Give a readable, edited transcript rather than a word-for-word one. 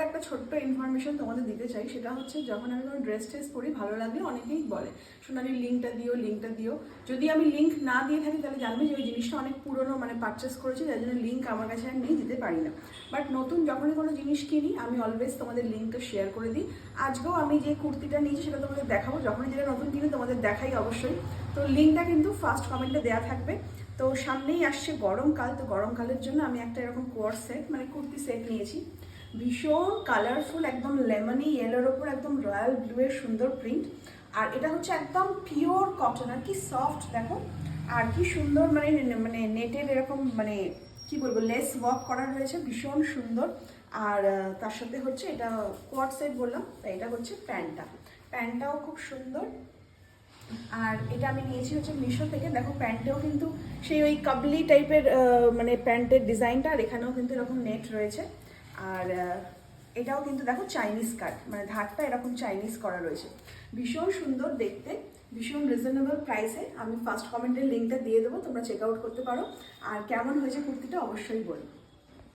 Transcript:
একটা ছোট্ট ইনফরমেশন তোমাদের দিতে চাই, সেটা হচ্ছে যখন আমি কোনো ড্রেস ট্রেস পরি ভালো লাগলে অনেকেই বলে সোনালি লিঙ্কটা দিও। যদি আমি লিঙ্ক না দিয়ে থাকি তাহলে জানবে যে ওই জিনিসটা অনেক পুরনো, মানে পারচেস করেছি, যার জন্য লিঙ্ক আমার কাছে আর নিয়ে দিতে পারি না। বাট নতুন যখনই কোনো জিনিস কিনি আমি অলওয়েজ তোমাদের লিঙ্কটা শেয়ার করে দিই। আজকেও আমি যে কুর্তিটা নিয়েছি সেটা তোমাদের দেখাবো, যখনই যেটা নতুন কিনি তোমাদের দেখাই অবশ্যই। তো লিঙ্কটা কিন্তু ফার্স্ট কমেন্টে দেওয়া থাকবে। তো সামনেই আসছে গরমকাল, তো গরমকালের জন্য আমি একটা এরকম কোয়ার সেট মানে কুর্তি সেট নিয়েছি। ভীষণ কালারফুল, একদম লেমনি ইয়েলোর ওপর একদম রয়্যাল ব্লু এর সুন্দর প্রিন্ট। আর এটা হচ্ছে একদম পিওর কটন, আর কি সফট দেখো, আর কি সুন্দর মানে মানে নেটের এরকম মানে কি বলবো লেস ওয়ার্ক করা রয়েছে, ভীষণ সুন্দর। আর তার সাথে হচ্ছে এটা কোয়ার সেট বললাম, তাই এটা হচ্ছে প্যান্টটাও খুব সুন্দর। আর এটা আমি নিয়েছি হচ্ছে মিশো থেকে। দেখো প্যান্টেও কিন্তু সেই ওই কাবলি টাইপের মানে প্যান্টের ডিজাইনটা, আর এখানেও কিন্তু এরকম নেট রয়েছে। আর এটাও কিন্তু দেখো চাইনিজ কাট, মানে ধারটা এরকম চাইনিজ করা রয়েছে, ভীষণ সুন্দর দেখতে, ভীষণ রিজনেবল প্রাইসে। আমি ফার্স্ট কমেন্টের লিঙ্কটা দিয়ে দেবো, তোমরা চেক আউট করতে পারো। আর কেমন হয়েছে কুর্তিটা অবশ্যই বলবো।